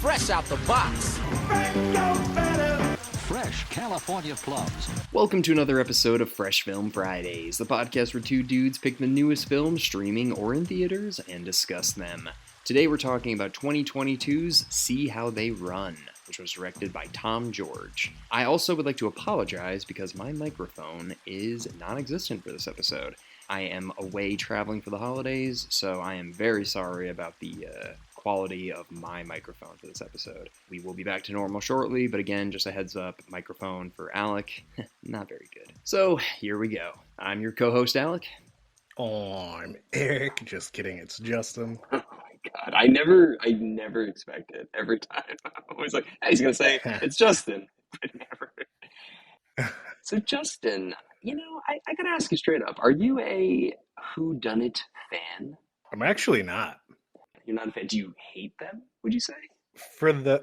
fresh out the box. Fresh California plums. Welcome to another episode of Fresh Film Fridays, the podcast where two dudes pick the newest films streaming or in theaters and discuss them. Today we're talking about 2022's See How They Run, which was directed by Tom George. I also would like to apologize because my microphone is non-existent for this episode. I am away traveling for the holidays, so I am very sorry about the quality of my microphone for this episode. We will be back to normal shortly, but again, just a heads up, microphone for Alec, not very good. So, here we go. I'm your co-host, Alec. Oh, I'm Eric. Just kidding, it's Justin. Oh my god, I never expect it. Every time. I'm always like, hey, he's going to say, it's Justin. But never. So, Justin, you know, I got to ask you straight up, are you a whodunit fan? I'm actually not. You're not a fan. Do you hate them, would you say?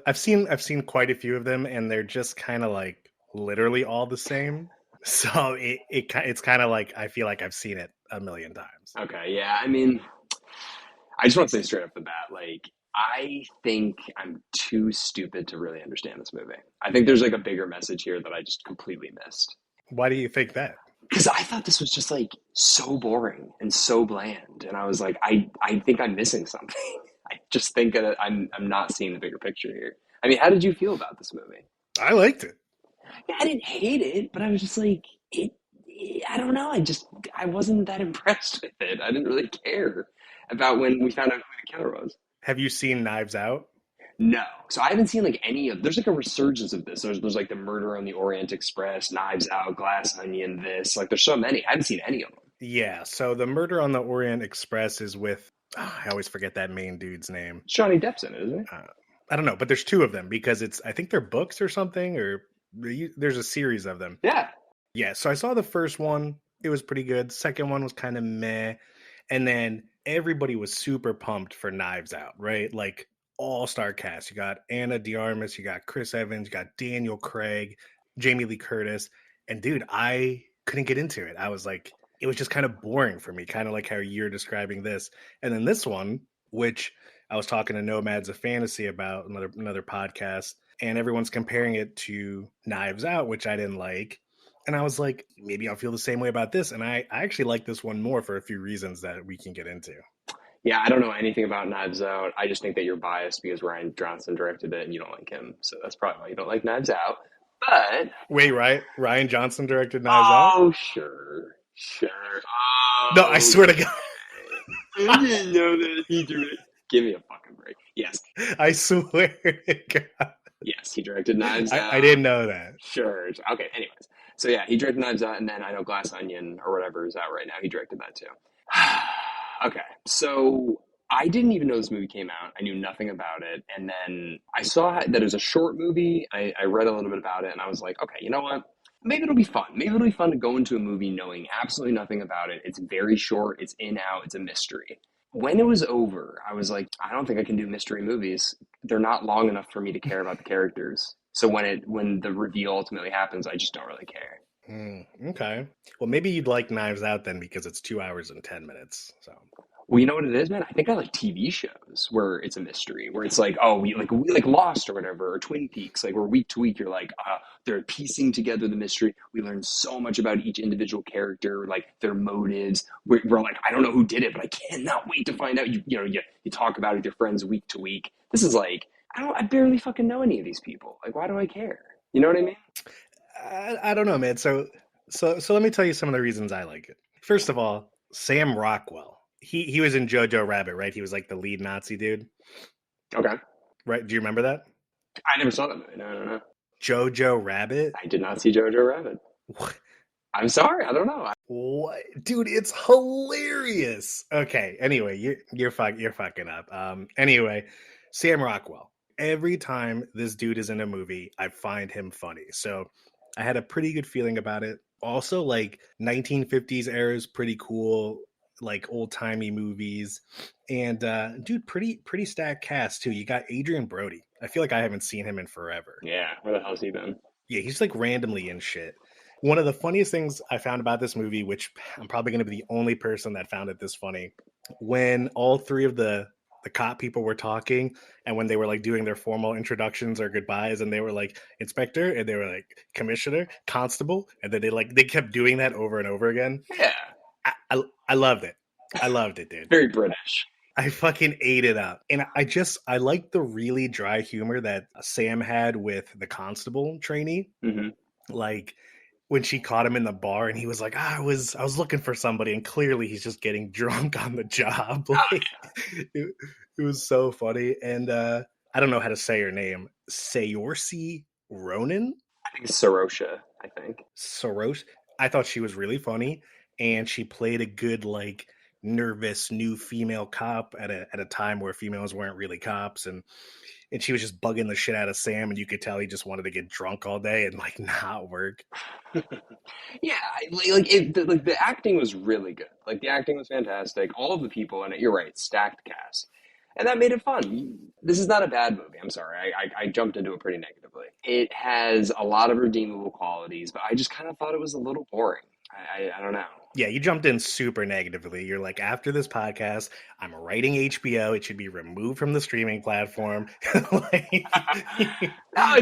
I've seen quite a few of them, and they're just kind of like literally all the same. So it's kind of like I feel like I've seen it a million times. Okay, yeah. I mean, I just want to say straight off the bat, like, I think I'm too stupid to really understand this movie. I think there's like a bigger message here that I just completely missed. Why do you think that? Because I thought this was just like so boring and so bland, and I was like, I think I'm missing something. I just think that I'm not seeing the bigger picture here. I mean, how did you feel about this movie? I liked it. Yeah, I didn't hate it, but I was just like, I don't know. I wasn't that impressed with it. I didn't really care about when we found out who the killer was. Have you seen Knives Out? No. So I haven't seen like any of, there's like a resurgence of this. There's like the Murder on the Orient Express, Knives Out, Glass Onion, this. Like there's so many. I haven't seen any of them. Yeah, so the Murder on the Orient Express is with, I always forget that main dude's name. Johnny Depp's in it, isn't it? I don't know, but there's two of them because I think they're books or something, or there's a series of them. Yeah. Yeah, so I saw the first one. It was pretty good. Second one was kind of meh. And then everybody was super pumped for Knives Out, right? Like, all-star cast. You got Anna de Armas, you got Chris Evans, you got Daniel Craig, Jamie Lee Curtis. And dude, I couldn't get into it. I was like, it was just kind of boring for me, kind of like how you're describing this. And then this one, which I was talking to Nomads of Fantasy about, another podcast, and everyone's comparing it to Knives Out, which I didn't like. And I was like, maybe I'll feel the same way about this. And I actually like this one more for a few reasons that we can get into. Yeah, I don't know anything about Knives Out. I just think that you're biased because Rian Johnson directed it and you don't like him. So that's probably why you don't like Knives Out. But wait, right? Rian Johnson directed Knives Out? Oh, sure. Oh, no, I swear to God. I didn't know that he directed. Give me a fucking break. Yes. I swear to God. Yes, he directed Knives Out. I didn't know that. Sure. Okay, anyways. So yeah, he directed Knives Out, and then I know Glass Onion or whatever is out right now. He directed that too. Okay, so I didn't even know this movie came out. I knew nothing about it. And then I saw that it was a short movie. I read a little bit about it, and I was like, okay, you know what? Maybe it'll be fun. Maybe it'll be fun to go into a movie knowing absolutely nothing about it. It's very short. It's in, out. It's a mystery. When it was over, I was like, I don't think I can do mystery movies. They're not long enough for me to care about the characters. So when the reveal ultimately happens, I just don't really care. Okay. Well, maybe you'd like Knives Out then because it's 2 hours and 10 minutes. So. Well, you know what it is, man? I think I like TV shows where it's a mystery, where it's like, oh, we like Lost or whatever, or Twin Peaks, like where week to week you're like, they're piecing together the mystery. We learn so much about each individual character, like their motives. We're like, I don't know who did it, but I cannot wait to find out. You talk about it with your friends week to week. This is like, I barely fucking know any of these people. Like, why do I care? You know what I mean? I don't know, man. So let me tell you some of the reasons I like it. First of all, Sam Rockwell. He was in Jojo Rabbit, right? He was like the lead Nazi dude. Okay. Right? Do you remember that? I never saw that movie. No. Jojo Rabbit? I did not see Jojo Rabbit. What? I'm sorry. I don't know. What? Dude, it's hilarious. Okay. Anyway, you're fucking up. Anyway, Sam Rockwell. Every time this dude is in a movie, I find him funny. So I had a pretty good feeling about it. Also, like 1950s era is pretty cool. Like old-timey movies, and dude, pretty stacked cast too. You got Adrian Brody. I feel like I haven't seen him in forever. Yeah, where the hell's he been? Yeah, he's like randomly in shit. One of the funniest things I found about this movie, which I'm probably going to be the only person that found it this funny, when all three of the the cop people were talking, and when they were like doing their formal introductions or goodbyes, and they were like inspector, and they were like commissioner, constable, and then they kept doing that over and over again. Yeah, I loved it. I loved it, dude. very British. I fucking ate it up. And I like the really dry humor that Sam had with the constable trainee. Hmm. Like when she caught him in the bar and he was like, I was looking for somebody, and clearly he's just getting drunk on the job. Like it was so funny. And I don't know how to say her name. Saoirse Ronan? I think it's Sarosha, I think. Soros. I thought she was really funny, and she played a good like nervous new female cop at a time where females weren't really cops, and she was just bugging the shit out of Sam, and you could tell he just wanted to get drunk all day and like not work. Yeah, like the acting was really good. Like the acting was fantastic. All of the people in it, you're right, stacked cast, and that made it fun. This is not a bad movie. I'm sorry, I jumped into it pretty negatively. It has a lot of redeemable qualities, but I just kind of thought it was a little boring. I don't know. Yeah, you jumped in super negatively. You're like, after this podcast, I'm writing HBO. It should be removed from the streaming platform. Like, No, I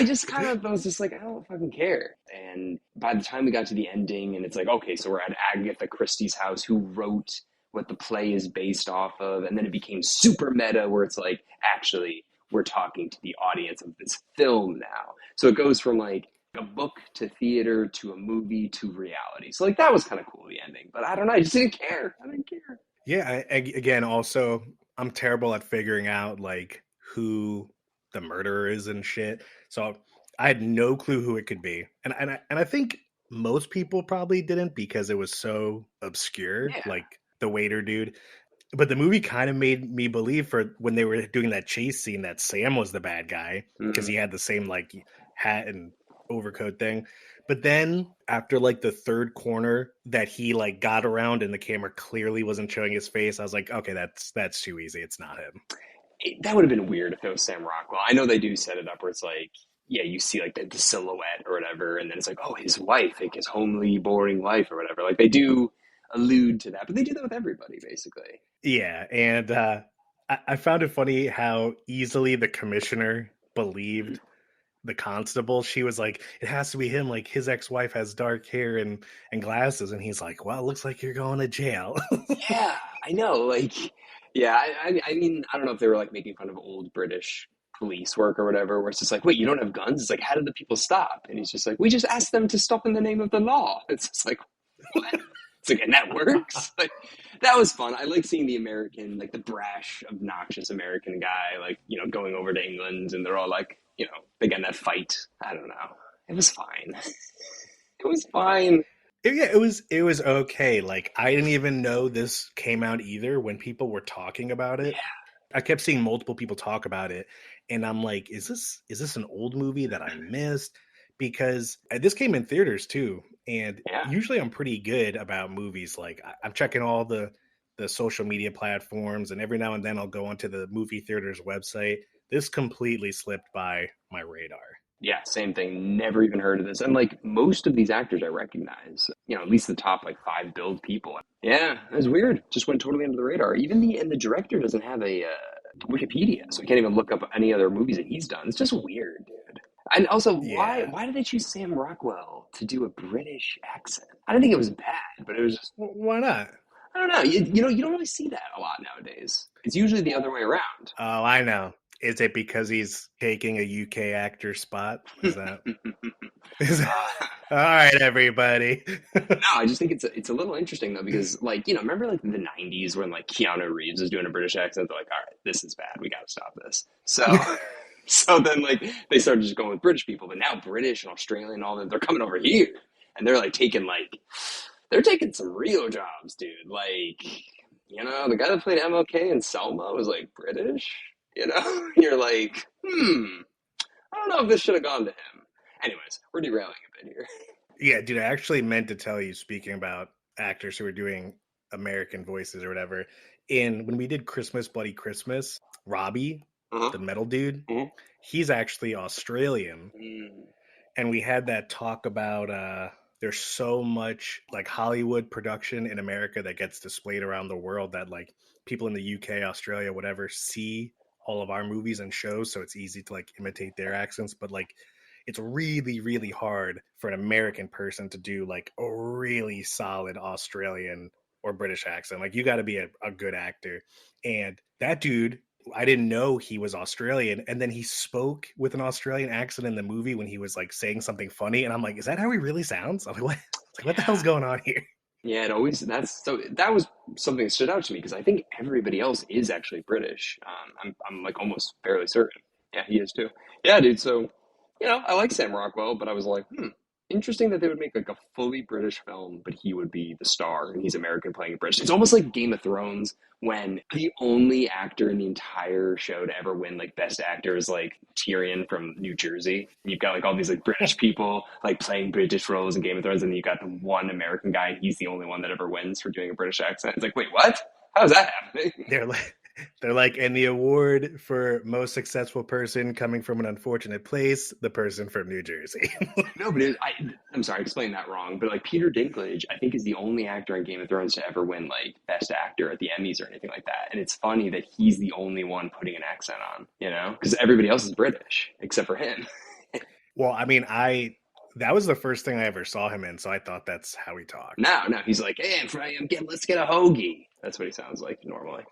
just kind of I was just like, I don't fucking care. And by the time we got to the ending, and it's like, okay, so we're at Agatha Christie's house, who wrote what the play is based off of, and then it became super meta, where it's like, actually, we're talking to the audience of this film now. So it goes from like a book to theater to a movie to reality. So like that was kind of cool, the ending. But I don't know, I just didn't care. I didn't care. yeah, again, also, I'm terrible at figuring out like who the murderer is and shit. So I had no clue who it could be, and I think most people probably didn't because it was so obscure, Yeah. like the waiter dude. But the movie kind of made me believe, for when they were doing that chase scene, that Sam was the bad guy because he had the same like hat and overcoat thing. But then after like the third corner that he like got around and the camera clearly wasn't showing his face, I was like, okay, that's too easy. It's not him. That would have been weird if it was Sam Rockwell. I know they do set it up where it's like, yeah, you see like the silhouette or whatever, and then it's like, oh, his wife, like his homely, boring wife or whatever. Like they do allude to that, but they do that with everybody basically. Yeah, and I found it funny how easily the commissioner believed the constable. She was like, it has to be him, like his ex-wife has dark hair and glasses, and he's like, well, it looks like you're going to jail. Yeah, I know. Like, yeah, I mean, I don't know if they were like making fun of old British police work or whatever, where it's just like, wait, you don't have guns? It's like, how did the people stop? And he's just like, we just asked them to stop in the name of the law. It's just like, what? It's like, and that works? Like, that was fun. I like seeing the American, like the brash, obnoxious American guy, like, going over to England, and they're all like, they get in that fight. I don't know. It was fine. It was fine. Yeah, it was okay. Like I didn't even know this came out either when people were talking about it. I kept seeing multiple people talk about it, and I'm like, is this an old movie that I missed? Because this came in theaters too, and Yeah. usually I'm pretty good about movies. Like I'm checking all the social media platforms, and every now and then I'll go onto the movie theater's website. This completely slipped by my radar. Yeah, same thing. Never even heard of this. And like most of these actors I recognize, at least the top like 5 build people. Yeah, it was weird. Just went totally under the radar. Even the director doesn't have a Wikipedia, so we can't even look up any other movies that he's done. It's just weird, dude. And also, Yeah. why did they choose Sam Rockwell to do a British accent? I didn't think it was bad, but it was just, Why not? I don't know. You don't really see that a lot nowadays. It's usually the other way around. Oh, I know. Is it because he's taking a UK actor spot? Is that? All right, everybody. No, I just think it's a little interesting though, because like, remember like the 90s when like Keanu Reeves was doing a British accent? They're like, all right, this is bad. We got to stop this. So then like they started just going with British people, but now British and Australian and all that, they're coming over here and they're taking some real jobs, dude. Like, the guy that played MLK in Selma was like British, And you're like, I don't know if this should have gone to him. Anyways, we're derailing a bit here. Yeah, dude, I actually meant to tell you, speaking about actors who are doing American voices or whatever, when we did Christmas Bloody Christmas, Robbie, the metal dude, he's actually Australian. And we had that talk about there's so much like Hollywood production in America that gets displayed around the world that like people in the UK, Australia, whatever, see all of our movies and shows, so it's easy to like imitate their accents. But like, it's really, really hard for an American person to do like a really solid Australian or British accent. Like, you got to be a good actor. And that dude, I didn't know he was Australian. And then he spoke with an Australian accent in the movie when he was like saying something funny. And I'm like, is that how he really sounds? I'm like, what? Like, what the hell's going on here? Yeah, that was something that stood out to me because I think everybody else is actually British. I'm like almost fairly certain. Yeah, he is too. Yeah, dude. So, I like Sam Rockwell, but I was like, interesting that they would make like a fully British film, but he would be the star and he's American playing British. It's almost like Game of Thrones when the only actor in the entire show to ever win like Best Actor is like Tyrion from New Jersey. And you've got like all these like British people like playing British roles in Game of Thrones, and then you got the one American guy, and he's the only one that ever wins for doing a British accent. It's like, wait, what? How's that happening? They're like, and the award for most successful person coming from an unfortunate place, the person from New Jersey. No, but I'm sorry, I explained that wrong. But like Peter Dinklage, I think is the only actor in Game of Thrones to ever win like Best Actor at the Emmys or anything like that. And it's funny that he's the only one putting an accent on, because everybody else is British except for him. Well, I mean, that was the first thing I ever saw him in, so I thought that's how he talked. No, he's like, hey, let's get a hoagie. That's what he sounds like normally.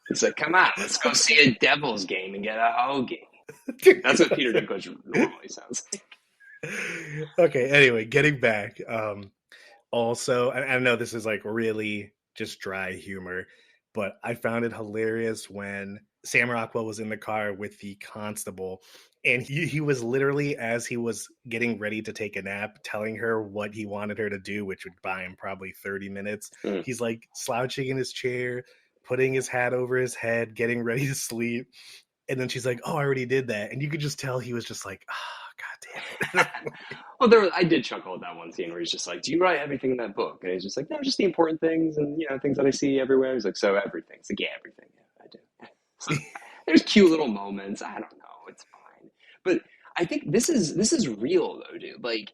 He's like, come on, let's go see a Devils game and get a hoagie. That's what Peter Dinklage normally sounds like. Okay, anyway, getting back. Also, I know this is like really just dry humor, but I found it hilarious when Sam Rockwell was in the car with the constable, and he was literally, as he was getting ready to take a nap, telling her what he wanted her to do, which would buy him probably 30 minutes. He's like slouching in his chair, putting his hat over his head, getting ready to sleep. And then she's like, oh, I already did that. And you could just tell he was just like, God damn it. Well, I did chuckle at that one scene where he's just like, do you write everything in that book? And he's just like, no, just the important things and, things that I see everywhere. He's like, so everything. It's like, yeah, everything. Yeah, I do. So, there's cute little moments. I don't know. It's fine. But I think this is real though, dude. Like,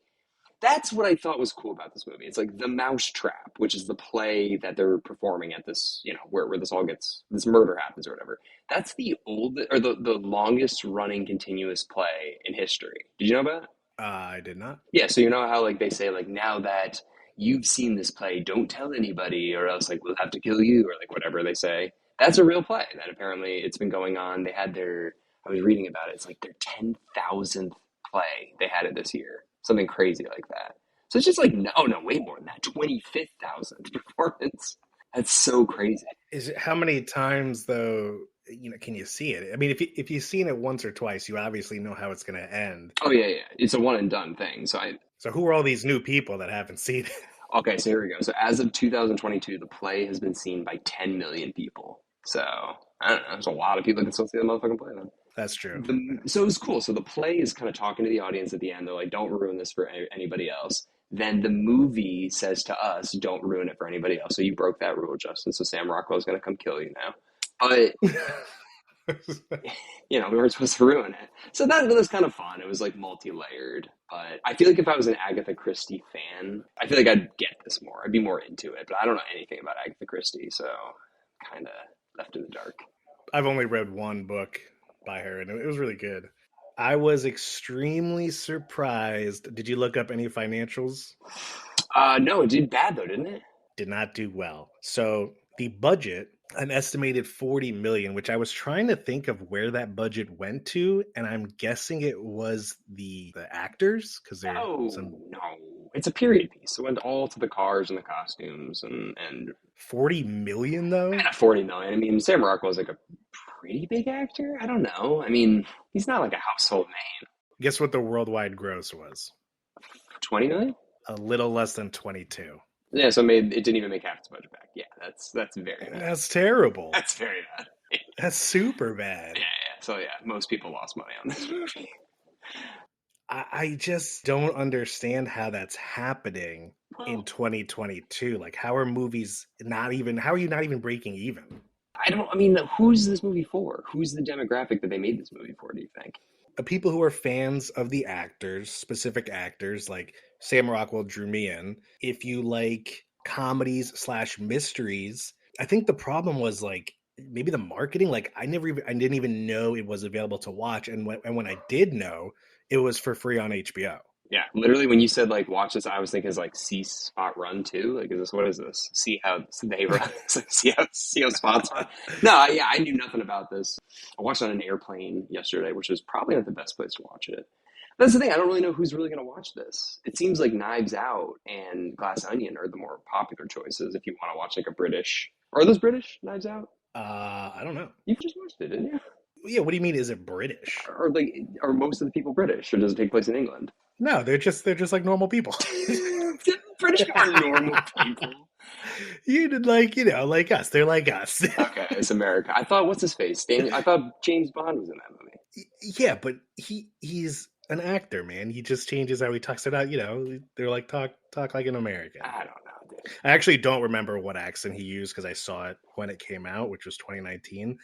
that's what I thought was cool about this movie. It's like The Mousetrap, which is the play that they're performing at this, where this murder happens or whatever. That's the longest running continuous play in history. Did you know about it? I did not. Yeah, so you know how like they say like, now that you've seen this play, don't tell anybody or else like we'll have to kill you or like whatever they say. That's a real play that apparently it's been going on. They had I was reading about it. It's like their 10,000th play. They had it this year. Something crazy like that. So it's just like, no, way more than that. 25,000th performance. That's so crazy. Is it, how many times though, can you see it? I mean, if you've seen it once or twice, you obviously know how it's going to end. Oh yeah. It's a one and done thing. So who are all these new people that haven't seen it? Okay, so here we go. So as of 2022, the play has been seen by 10 million people. So I don't know. There's a lot of people that can still see the motherfucking play then. That's true. So it was cool. So the play is kind of talking to the audience at the end. They're like, don't ruin this for anybody else. Then the movie says to us, don't ruin it for anybody else. So you broke that rule, Justin. So Sam Rockwell's going to come kill you now. But, we weren't supposed to ruin it. So that was kind of fun. It was like multi-layered. But I feel like if I was an Agatha Christie fan, I feel like I'd get this more. I'd be more into it. But I don't know anything about Agatha Christie. So kind of left in the dark. I've only read one book by her, and it was really good. I was extremely surprised. Did you look up any financials? No, it did bad though, didn't it? Did not do well. So the budget, an estimated $40 million, which I was trying to think of where that budget went to, and I'm guessing it was the actors because they're no, it's a period piece. It went all to the cars and the costumes and $40 million though. Yeah, $40 million. I mean, Sam Rockwell's like a pretty big actor. I don't know. I mean, he's not like a household name. Guess what the worldwide gross was? 20 million? A little less than 22. Yeah, so it didn't even make half its budget back. Yeah, that's very bad. That's terrible. That's very bad. That's super bad. Yeah. So yeah, most people lost money on this movie. I just don't understand how that's happening in 2022. Like, how are movies how are you not even breaking even? Who's this movie for? Who's the demographic that they made this movie for, do you think? People who are fans of the actors, specific actors, like Sam Rockwell drew me in. If you like comedies / mysteries, I think the problem was like maybe the marketing. Like I didn't even know it was available to watch, and when I did know, it was for free on HBO. Yeah, literally when you said like watch this, I was thinking is like see Spot run too. Like, is this what is this? See how they run? It's like, see how Spots run. No, yeah, I knew nothing about this. I watched it on an airplane yesterday, which was probably not the best place to watch it. That's the thing. I don't really know who's really going to watch this. It seems like Knives Out and Glass Onion are the more popular choices if you want to watch like a British. Are those British Knives Out? I don't know. You just watched it, didn't you? Yeah, what do you mean? Is it British? Or like, are most of the people British, or does it take place in England? No, they're just like normal people. British people are normal people. You did like us. They're like us. Okay, it's America. I thought what's his face? I thought James Bond was in that movie. Yeah, but he's an actor, man. He just changes how he talks it out. They're like talk like an American. I don't know, dude. I actually don't remember what accent he used because I saw it when it came out, which was 2019.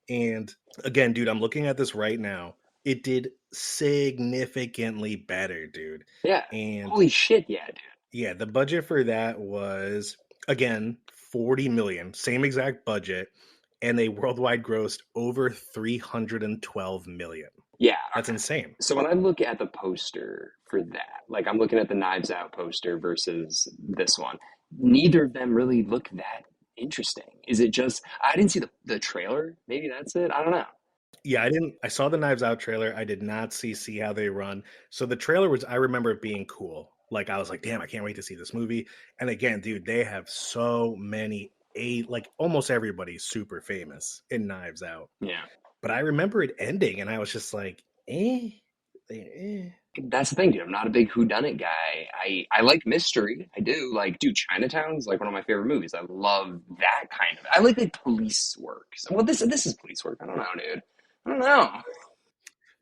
And again, dude, I'm looking at this right now. It did significantly better, dude. Yeah. And holy shit, yeah, dude. yeah, the budget for that was again 40 million, same exact budget, and they worldwide grossed over 312 million. Yeah, That's insane. So when I look at the poster for that, like I'm looking at the Knives Out poster versus this one, neither of them really look that interesting. Is it just I didn't see the trailer? Maybe that's it. I don't know. Yeah, I saw the Knives Out trailer. I did not see How They Run. So the trailer was, I remember it being cool. Like I was like, damn, I can't wait to see this movie. And again, dude, they have so many like almost everybody's super famous in Knives Out. Yeah. But I remember it ending and I was just like, eh. That's the thing, dude. I'm not a big whodunit guy. I like mystery. I do. Like, dude, Chinatown's like one of my favorite movies. I love that kind of. I like the police work. So, well, this is police work. I don't know, dude. I don't know.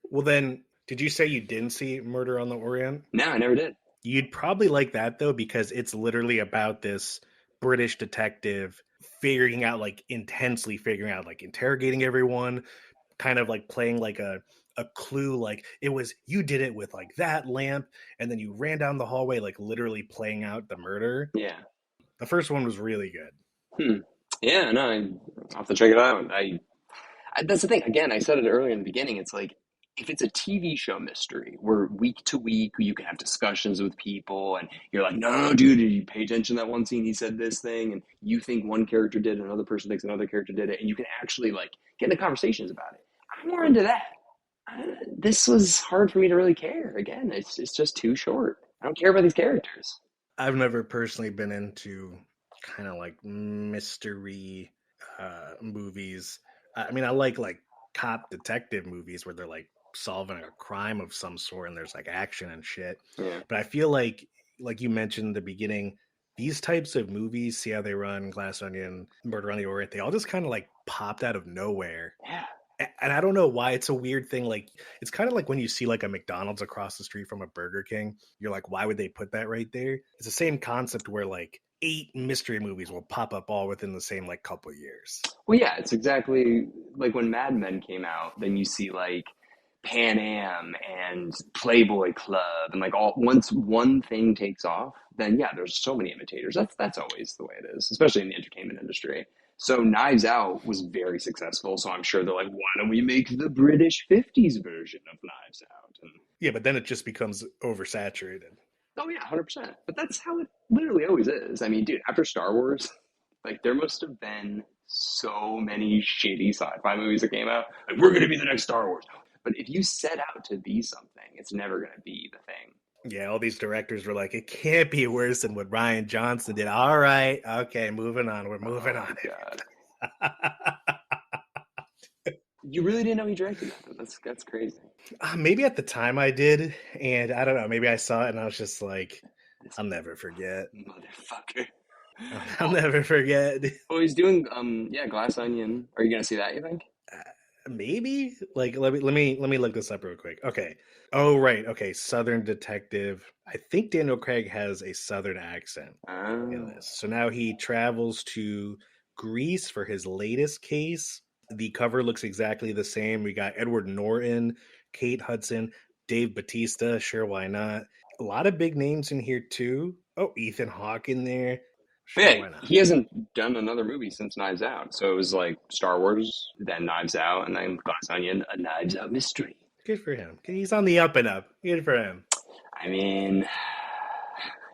Well, then, did you say you didn't see Murder on the Orient? No, I never did. You'd probably like that though, because it's literally about this British detective intensely figuring out, like interrogating everyone, kind of like playing like a clue, like it was you did it with like that lamp, and then you ran down the hallway, like literally playing out the murder. Yeah. The first one was really good. Yeah, no, I'll have to check it out. That's the thing. Again, I said it earlier in the beginning. It's like if it's a TV show mystery where week to week you can have discussions with people and you're like, no, dude, did you pay attention to that one scene? He said this thing, and you think one character did it, another person thinks another character did it, and you can actually like get into conversations about it. I'm more into that. This was hard for me to really care. Again, it's just too short. I don't care about these characters. I've never personally been into kind of like mystery movies. I mean, I like cop detective movies where they're like solving a crime of some sort and there's like action and shit. Yeah. But I feel like you mentioned in the beginning, these types of movies, See How They Run, Glass Onion, Murder on the Orient, they all just kind of like popped out of nowhere. Yeah. And I don't know why. It's a weird thing. Like, it's kind of like when you see like a McDonald's across the street from a Burger King, you're like, why would they put that right there? It's the same concept where like 8 mystery movies will pop up all within the same like couple years. Well, yeah, it's exactly like when Mad Men came out, then you see like Pan Am and Playboy Club and like all once one thing takes off, then yeah, there's so many imitators. That's always the way it is, especially in the entertainment industry. So Knives Out was very successful, so I'm sure they're like, why don't we make the British 50s version of Knives Out? And Yeah, but then it just becomes oversaturated. oh yeah, 100%. But that's how it literally always is. I mean, dude, after Star Wars, like there must have been so many shitty sci-fi movies that came out. Like we're gonna be the next Star Wars. But if you set out to be something, it's never gonna be the thing. Yeah, all these directors were like, it can't be worse than what Rian Johnson did. All right, okay, moving on. We're moving on. God. You really didn't know he directed that? That's crazy. Maybe at the time I did, and I don't know. Maybe I saw it and I was just like, I'll never forget. Motherfucker. I'll never forget. Oh, he's doing Glass Onion. Are you gonna see that, you think? Maybe. Like, let me look this up real quick. Okay. Oh, right. Okay. Southern Detective. I think Daniel Craig has a Southern accent in this. So now he travels to Greece for his latest case. The cover looks exactly the same. We got Edward Norton, Kate Hudson, Dave Bautista. Sure, why not? A lot of big names in here too. Oh, Ethan Hawke in there. But Sure, yeah, why not? he hasn't done another movie since Knives Out. So it was like Star Wars, then Knives Out, and then Glass Onion, a Knives Out mystery. Good for him. He's on the up and up. Good for him. I mean, if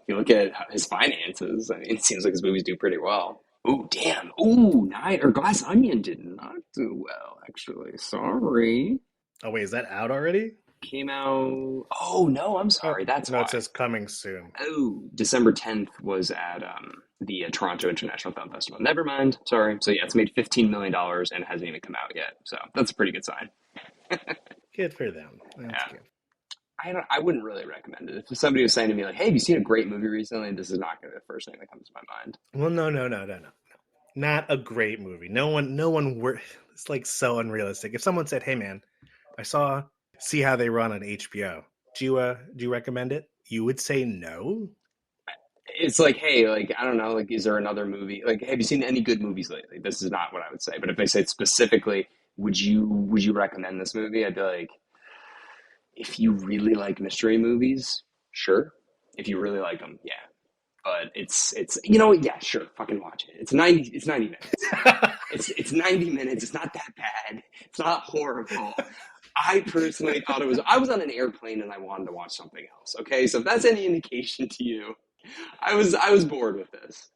you look at his finances, I mean, it seems like his movies do pretty well. Ooh, damn. Ooh, Glass Onion did not do well, actually. Sorry. Oh wait, is that out already? Came out. Oh, no, I'm Oh sorry. That's no, why. it says coming soon. Oh, December 10th was at the Toronto International Film Festival. Never mind. Sorry. So, yeah, it's made $15 million and hasn't even come out yet. So, that's a pretty good sign. Good for them. That's Yeah. good. I wouldn't really recommend it. If somebody was saying to me, like, hey, have you seen a great movie recently? This is not going to be the first thing that comes to my mind. Well, no. Not a great movie. No one. It's like so unrealistic. If someone said, "Hey, man, I saw See How They Run on HBO. Do you recommend it?" You would say no. It's like, hey, like, I don't know, like, is there another movie? Like, have you seen any good movies lately? This is not what I would say. But if they said specifically, would you recommend this movie? I'd be like, if you really like mystery movies, sure. If you really like them, yeah. But it's yeah, sure, fucking watch it. It's 90 minutes. It's 90 minutes. It's not that bad. It's not horrible. I personally thought it was. I was on an airplane and I wanted to watch something else. Okay, so if that's any indication to you, I was bored with this.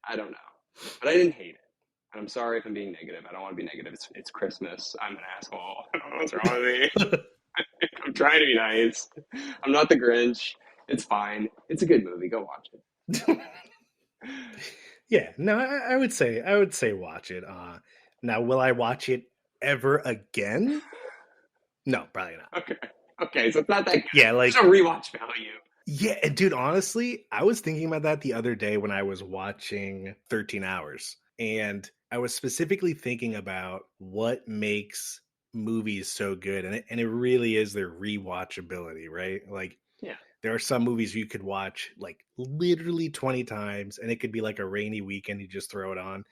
I don't know, but I didn't hate it. And I'm sorry if I'm being negative. I don't want to be negative. It's Christmas. I'm an asshole. I don't know what's wrong with me. I'm trying to be nice. I'm not the Grinch. It's fine. It's a good movie. Go watch it. Yeah, no, I would say watch it. Now, will I watch it ever again? No, probably not. Okay. So it's not that good. Yeah, like There's no rewatch value. yeah, and dude, honestly, I was thinking about that the other day when I was watching 13 Hours. And I was specifically thinking about what makes movies so good. And it really is their rewatchability, right? Like, Yeah. there are some movies you could watch like literally 20 times and it could be like a rainy weekend, you just throw it on.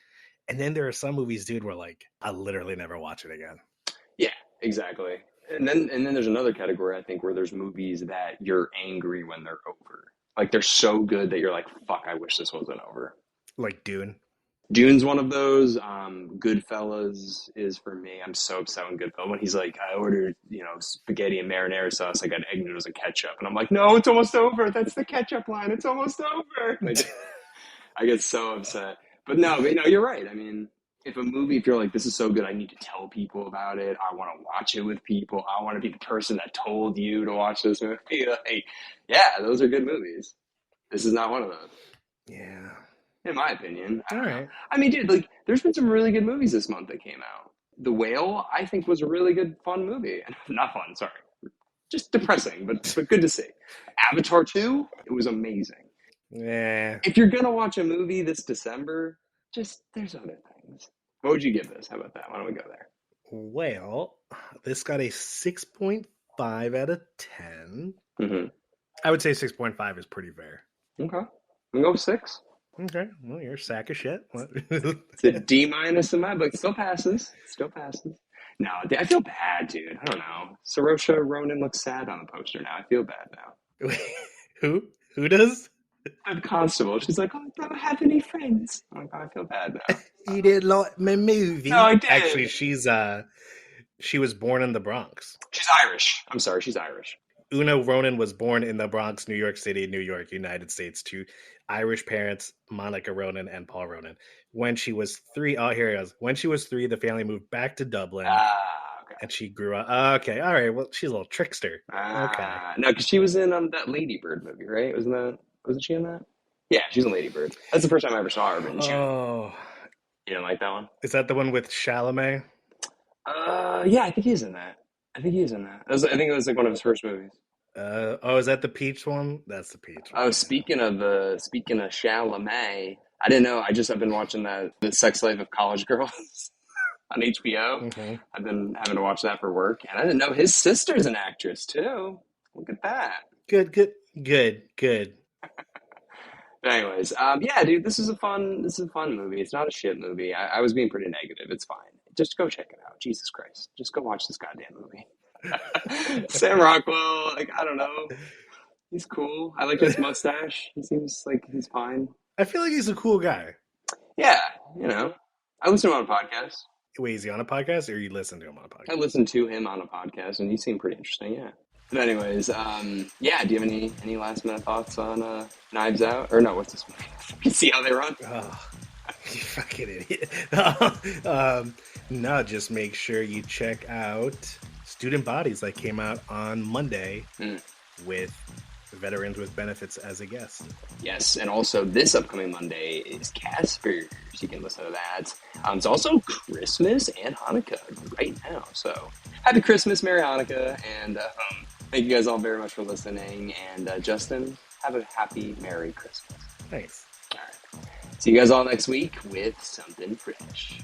And then there are some movies, dude, where like I'll literally never watch it again. Yeah, exactly. And then there's another category I think where there's movies that you're angry when they're over. Like they're so good that you're like, fuck, I wish this wasn't over. Like Dune. Dune's one of those. Goodfellas is for me. I'm so upset when Goodfellas when he's like, I ordered, spaghetti and marinara sauce. I got egg noodles and ketchup, and I'm like, no, it's almost over. That's the ketchup line. It's almost over. I get so upset. But no, you're right. I mean, if you're like, this is so good, I need to tell people about it. I want to watch it with people. I want to be the person that told you to watch this movie. Like, yeah, those are good movies. This is not one of those. Yeah. In my opinion. All right. I mean, dude, like, there's been some really good movies this month that came out. The Whale, I think, was a really good, fun movie. Not fun, sorry. Just depressing, but good to see. Avatar 2, it was amazing. Yeah. If you're going to watch a movie this December, there's other things. What would you give this? How about that? Why don't we go there? Well, this got a 6.5 out of 10. Mm-hmm. I would say 6.5 is pretty fair. Okay. We can go with 6. Okay. Well, you're a sack of shit. It's a D- in my book. Still passes. No, I feel bad, dude. I don't know. Saoirse Ronan looks sad on the poster now. I feel bad now. Who? Who does? The constable. She's like, oh, I don't have any friends. I'm like, I feel bad now. You didn't like my movie? No, I did. Actually, she was born in the Bronx. She's Irish. I'm sorry, she's Irish. Una Ronan was born in the Bronx, New York City, New York, United States, to Irish parents, Monica Ronan and Paul Ronan. When she was 3, here it goes. When she was 3, the family moved back to Dublin. Okay. And she grew up. Okay, all right. Well, she's a little trickster. Okay. No, because she was in that Lady Bird movie, right? Wasn't she in that? Yeah, she's in Lady Bird. That's the first time I ever saw her. But Oh. You didn't like that one? Is that the one with Chalamet? Yeah, I think he's in that. I think it was like one of his first movies. Is that the Peach one? That's the Peach one. Oh, speaking of Chalamet, I didn't know. I've been watching The Sex Life of College Girls on HBO. Mm-hmm. I've been having to watch that for work, and I didn't know his sister's an actress too. Look at that. Good. But anyways, yeah, dude, this is a fun movie. It's not a shit movie. I was being pretty negative. It's fine. Just go check it out. Jesus Christ. Just go watch this goddamn movie. Sam Rockwell, like, I don't know. He's cool. I like his mustache. He seems like he's fine. I feel like he's a cool guy. Yeah, you know, I listen to him on a podcast. Wait, is he on a podcast or you listen to him on a I podcast? listened to him on a podcast, and he seemed pretty interesting. Yeah. But anyways, yeah. Do you have any last minute thoughts on Knives Out? Or no, what's this movie? See how they run. Oh, you fucking idiot. No, just make sure you check out Student Bodies that came out on Monday with Veterans with Benefits as a guest. Yes, and also this upcoming Monday is Casper's. You can listen to that. It's also Christmas and Hanukkah right now. So happy Christmas, Merry Hanukkah, and thank you guys all very much for listening. And Justin, have a happy Merry Christmas. Thanks. All right. See you guys all next week with something fresh.